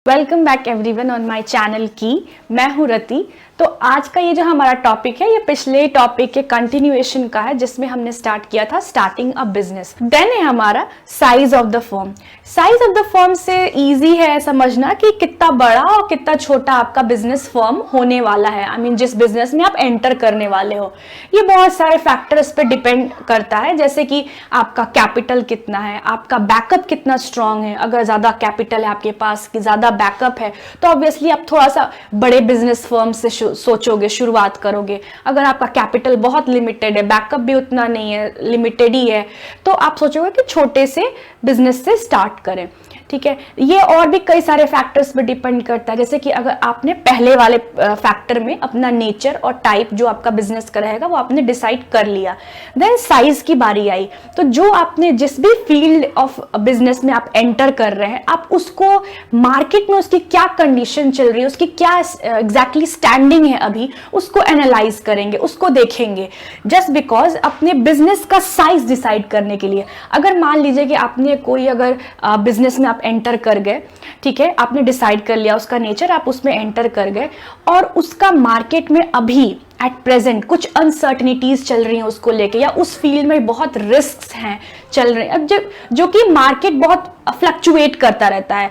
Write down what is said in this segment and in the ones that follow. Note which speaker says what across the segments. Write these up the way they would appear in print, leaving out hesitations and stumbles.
Speaker 1: Welcome back everyone on my channel की। मैं हूँ रति। तो आज का ये जो हमारा टॉपिक है ये पिछले टॉपिक के कंटिन्यूएशन का है जिसमें हमने स्टार्ट किया था स्टार्टिंग अ बिजनेस। देन है हमारा size of the firm. Size of the firm से इजी है समझना कि कितना बड़ा और कितना छोटा आपका बिजनेस फर्म होने वाला है। आई मीन जिस बिजनेस में आप एंटर करने वाले हो ये बहुत सारे फैक्टर्स पे डिपेंड करता है, जैसे कि आपका कैपिटल कितना है, आपका बैकअप कितना स्ट्रांग है। अगर ज्यादा कैपिटल है आपके पास कि ज्यादा बैकअप है तो ऑब्वियसली आप थोड़ा सा बड़े बिजनेस फर्म से सोचोगे, शुरुआत करोगे। अगर आपका कैपिटल बहुत लिमिटेड है, बैकअप भी उतना नहीं है, लिमिटेड ही है, तो आप सोचोगे कि छोटे से बिजनेस से स्टार्ट करें। ठीक है, ये और भी कई सारे फैक्टर्स पे डिपेंड करता है, जैसे कि अगर आपने पहले वाले फैक्टर में अपना नेचर और टाइप जो आपका बिजनेस का रहेगा वो आपने डिसाइड कर लिया, देन साइज की बारी आई तो जो आपने जिस भी फील्ड ऑफ बिजनेस में आप एंटर कर रहे हैं आप उसको मार्केट में उसकी क्या कंडीशन चल रही है, उसकी क्या एग्जैक्टली स्टैंडिंग है अभी, उसको एनालाइज करेंगे, उसको देखेंगे जस्ट बिकॉज अपने बिजनेस का साइज डिसाइड करने के लिए। अगर मान लीजिए कि आपने कोई अगर बिजनेस में आप एंटर कर गए, ठीक है, आपने डिसाइड कर लिया उसका नेचर, आप उसमें एंटर कर गए और उसका मार्केट में अभी एट प्रेजेंट कुछ अनसर्टनिटीज चल रही हैं उसको लेके, या उस फील्ड में बहुत रिस्क्स हैं चल रहे हैं, अब जो कि मार्केट बहुत फ्लक्चुएट करता रहता है।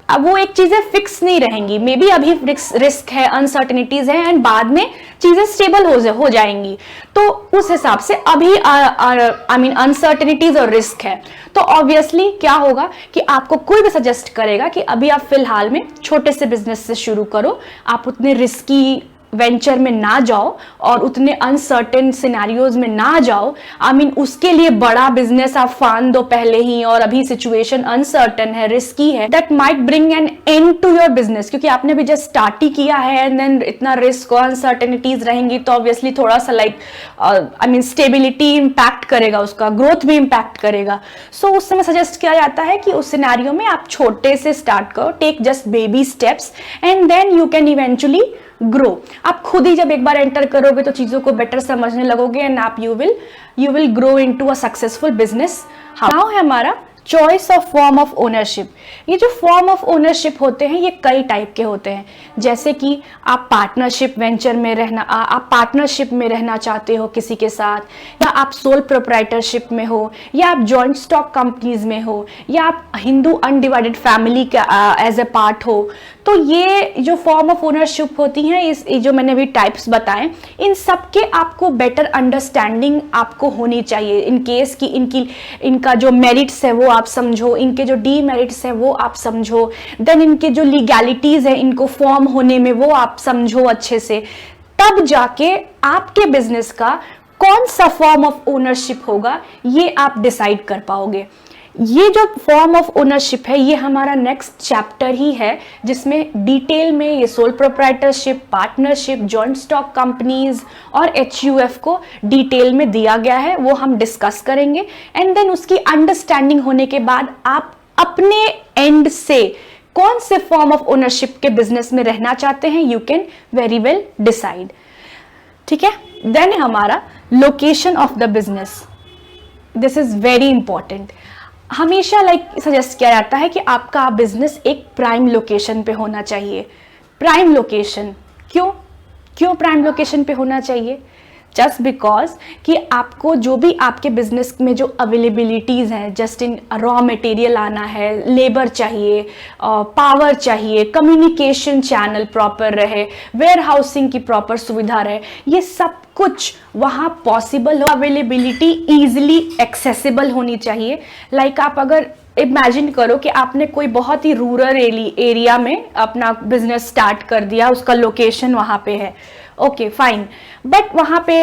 Speaker 1: अब वो एक चीजें फिक्स नहीं रहेंगी, मे बी अभी रिस्क है, अनसर्टनिटीज है एंड बाद में चीजें स्टेबल हो जाएंगी। तो उस हिसाब से अभी आई मीन अनसर्टनिटीज और रिस्क है, तो ऑब्वियसली क्या होगा कि आपको कोई भी सजेस्ट करेगा कि अभी आप फिलहाल में छोटे से बिजनेस से शुरू करो, आप उतने रिस्की वेंचर में ना जाओ और उतने अनसर्टेन सिनेरियोज में ना जाओ। आई मीन उसके लिए बड़ा बिजनेस आप फान दो पहले ही और अभी सिचुएशन अनसर्टेन है, रिस्की है, that might bring an end to your business, क्योंकि आपने भी जस्ट स्टार्ट ही किया है एंड देन इतना रिस्क और अनसर्टेनिटीज रहेंगी तो ऑब्वियसली थोड़ा सा like I mean stability impact करेगा, उसका ग्रोथ भी इंपैक्ट करेगा। सो उस समय सजेस्ट किया जाता है कि उस सिनेरियो में आप छोटे से स्टार्ट करो, take just baby steps and then you can eventually grow. आप खुद ही जब एक बार एंटर करोगे तो चीजों को बेटर समझने लगोगे एंड आप you will grow into a successful business. Now है हमारा choice of form of ownership. ये जो फॉर्म ऑफ ओनरशिप होते हैं ये कई टाइप के होते हैं, जैसे कि आप पार्टनरशिप वेंचर में रहना, आप पार्टनरशिप में रहना चाहते हो किसी के साथ, या आप सोल प्रोप्राइटरशिप में हो, या आप जॉइंट स्टॉक कंपनीज में हो, या आप हिंदू अनडिवाइडेड फैमिली का एज ए पार्ट हो। तो ये जो फॉर्म ऑफ ओनरशिप होती हैं, इस जो मैंने अभी टाइप्स बताए, इन सब के आपको बेटर अंडरस्टैंडिंग आपको होनी चाहिए इन केस कि इनका जो मेरिट्स है वो आप समझो, इनके जो डीमेरिट्स है वो आप समझो, देन इनके जो लीगैलिटीज है इनको फॉर्म होने में वो आप समझो अच्छे से, तब जाके आपके बिजनेस का कौन सा फॉर्म ऑफ ओनरशिप होगा ये आप डिसाइड कर पाओगे। ये जो फॉर्म ऑफ ओनरशिप है ये हमारा नेक्स्ट चैप्टर ही है जिसमें डिटेल में ये sole proprietorship, partnership, joint stock companies और HUF को डिटेल में दिया गया है, वो हम डिस्कस करेंगे एंड देन उसकी अंडरस्टैंडिंग होने के बाद आप अपने एंड से कौन से फॉर्म ऑफ ओनरशिप के बिजनेस में रहना चाहते हैं you can very well decide. ठीक है, देन हमारा location of the business. This is very important. हमेशा सजेस्ट किया जाता है कि आपका बिजनेस एक प्राइम लोकेशन पे होना चाहिए। प्राइम लोकेशन क्यों प्राइम लोकेशन पे होना चाहिए? जस्ट बिकॉज कि आपको जो भी आपके बिजनेस में जो अवेलेबिलिटीज़ हैं, जस्ट इन रॉ मटेरियल आना है, लेबर चाहिए, पावर चाहिए, कम्युनिकेशन चैनल प्रॉपर रहे, वेयर हाउसिंग की प्रॉपर सुविधा रहे, ये सब कुछ वहाँ पॉसिबल हो, अवेलेबिलिटी ईजिली एक्सेसिबल होनी चाहिए। लाइक आप अगर इमेजिन करो कि आपने कोई बहुत ही रूरल एरिया में अपना बिजनेस स्टार्ट कर दिया, उसका लोकेशन वहाँ पे है, ओके फाइन, बट वहाँ पे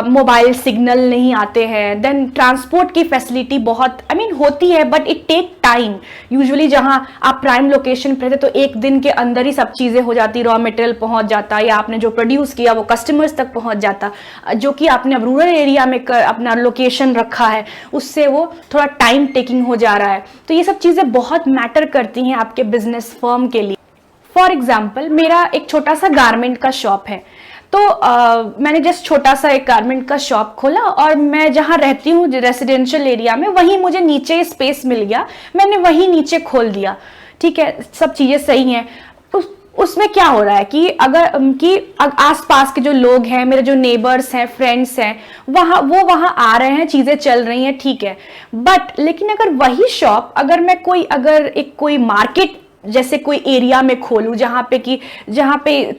Speaker 1: मोबाइल सिग्नल नहीं आते हैं, देन ट्रांसपोर्ट की फैसिलिटी बहुत होती है but it take time. Usually जहाँ आप प्राइम लोकेशन पे रहते तो एक दिन के अंदर ही सब चीज़ें हो जाती, रॉ मटेरियल पहुँच जाता या आपने जो प्रोड्यूस किया वो कस्टमर्स तक पहुँच जाता, जो कि आपने अब रूरल एरिया में अपना लोकेशन रखा है उससे वो थोड़ा टाइम टेकिंग हो जा रहा है। तो ये सब चीज़ें बहुत मैटर करती हैं आपके बिजनेस फर्म के लिए। फॉर एग्जाम्पल मेरा एक छोटा सा गारमेंट का शॉप है, तो मैंने जस्ट छोटा सा एक गारमेंट का शॉप खोला और मैं जहाँ रहती हूँ रेसिडेंशियल एरिया में, वहीं मुझे नीचे स्पेस मिल गया, मैंने वहीं नीचे खोल दिया। ठीक है, सब चीजें सही हैं, उसमें क्या हो रहा है कि आसपास के जो लोग हैं, मेरे जो नेबर्स हैं, फ्रेंड्स हैं, वहां आ रहे हैं, चीजें चल रही हैं, ठीक है, बट लेकिन अगर वही शॉप अगर मैं कोई मार्केट जैसे कोई एरिया में खोलूं जहां पे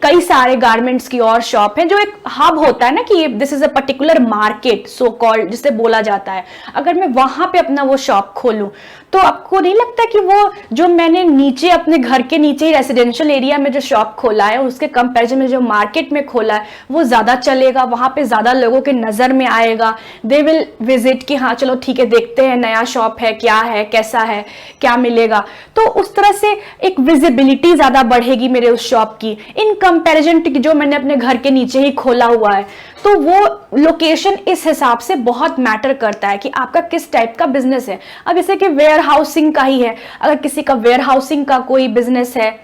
Speaker 1: कई सारे गारमेंट्स की और शॉप हैं, जो एक हब होता है ना कि this is a particular market so called जिसे बोला जाता है, अगर मैं वहां पे अपना वो शॉप खोलूं, तो आपको नहीं लगता कि वो जो मैंने नीचे अपने घर के नीचे ही रेसिडेंशियल एरिया में जो शॉप खोला है उसके कंपैरिजन में जो मार्केट में खोला है वो ज्यादा चलेगा, वहां पे ज्यादा लोगों के नजर में आएगा, दे विल विजिट कि हाँ चलो ठीक है, देखते हैं नया शॉप है, क्या है, कैसा है, क्या मिलेगा, तो उस तरह से एक विजिबिलिटी ज्यादा बढ़ेगी मेरे उस शॉप की इन कंपैरिजन टू जो मैंने अपने घर के नीचे ही खोला हुआ है। तो वो लोकेशन इस हिसाब से बहुत मैटर करता है कि आपका किस टाइप का बिजनेस है। अब जैसे कि वेयर हाउसिंग का ही है, अगर किसी का वेयर हाउसिंग का कोई बिजनेस है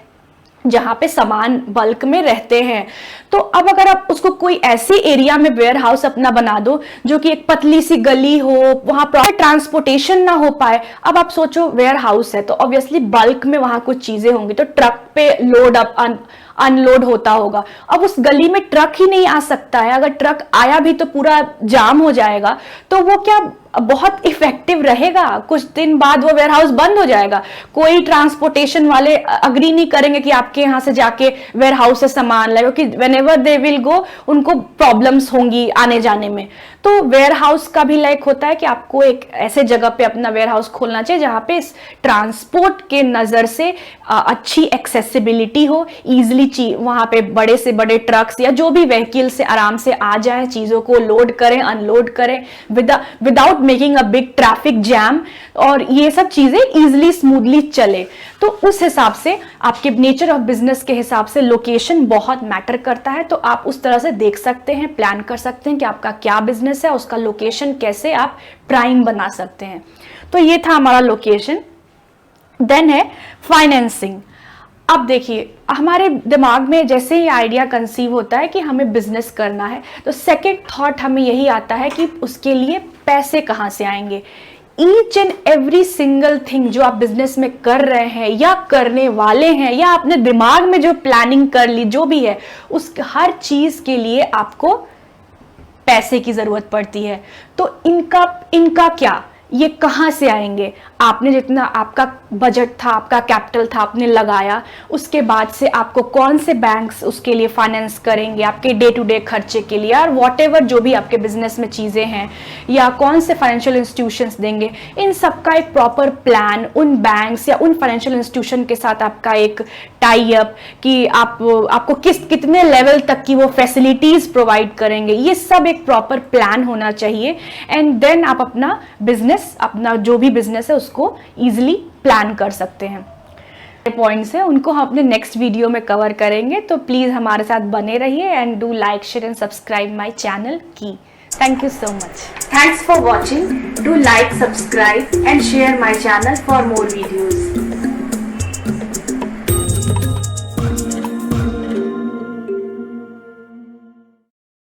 Speaker 1: जहां पे सामान बल्क में रहते हैं, तो अब अगर आप उसको कोई ऐसी एरिया में वेयर हाउस अपना बना दो जो कि एक पतली सी गली हो, वहां प्रॉपर ट्रांसपोर्टेशन ना हो पाए, अब आप सोचो वेयर हाउस है तो ऑब्वियसली बल्क में वहां कुछ चीजें होंगी, तो ट्रक पे लोड अप अनलोड होता होगा, अब उस गली में ट्रक ही नहीं आ सकता है, अगर ट्रक आया भी तो पूरा जाम हो जाएगा, तो वो क्या बहुत इफेक्टिव रहेगा? कुछ दिन बाद वो वेयरहाउस बंद हो जाएगा, कोई ट्रांसपोर्टेशन वाले अग्री नहीं करेंगे कि आपके यहाँ से जाके वेयरहाउस से सामान लाए, क्योंकि व्हेनेवर दे विल गो उनको प्रॉब्लम्स होंगी आने जाने में। तो वेयरहाउस का भी लाइक होता है कि आपको एक ऐसे जगह पे अपना वेयरहाउस खोलना चाहिए जहां पे ट्रांसपोर्ट के नजर से अच्छी एक्सेसिबिलिटी हो, इजिली वहां पे बड़े से बड़े ट्रक्स या जो भी व्हीकल से आराम से आ जाए, चीजों को लोड करें, अनलोड करें without making a big traffic jam, और ये सब चीजें इजिली स्मूथली चले। तो उस हिसाब से आपके नेचर ऑफ बिजनेस के हिसाब से लोकेशन बहुत मैटर करता है, तो आप उस तरह से देख सकते हैं, प्लान कर सकते हैं कि आपका क्या बिजनेस है, उसका लोकेशन कैसे आप प्राइम बना सकते हैं। तो ये था हमारा लोकेशन। देन है फाइनेंसिंग। अब देखिए हमारे दिमाग में जैसे ही आइडिया कंसीव होता है कि हमें बिजनेस करना है, तो सेकंड थॉट हमें यही आता है कि उसके लिए पैसे कहाँ से आएंगे। Each and every single thing जो आप बिजनेस में कर रहे हैं या करने वाले हैं या आपने दिमाग में जो प्लानिंग कर ली, जो भी है, उस हर चीज के लिए आपको पैसे की जरूरत पड़ती है। तो इनका क्या, ये कहाँ से आएंगे? आपने जितना आपका बजट था, आपका कैपिटल था, आपने लगाया, उसके बाद से आपको कौन से बैंक्स उसके लिए फाइनेंस करेंगे आपके डे टू डे खर्चे के लिए, और वॉटेवर जो भी आपके बिजनेस में चीज़ें हैं, या कौन से फाइनेंशियल इंस्टीट्यूशंस देंगे, इन सब का एक प्रॉपर प्लान, उन बैंक्स या उन फाइनेंशियल इंस्टीट्यूशन के साथ आपका एक टाई अप कि आपको कितने लेवल तक की वो फैसिलिटीज प्रोवाइड करेंगे, ये सब एक प्रॉपर प्लान होना चाहिए। एंड देन आप अपना बिजनेस, अपना जो भी बिजनेस है उसको इजीली प्लान कर सकते हैं। पॉइंट्स है उनको हम अपने नेक्स्ट वीडियो में कवर करेंगे, तो प्लीज हमारे साथ बने रहिए and do like, share and subscribe my channel की। Thank you so much. Thanks for watching. Do like, subscribe and share my channel for more videos.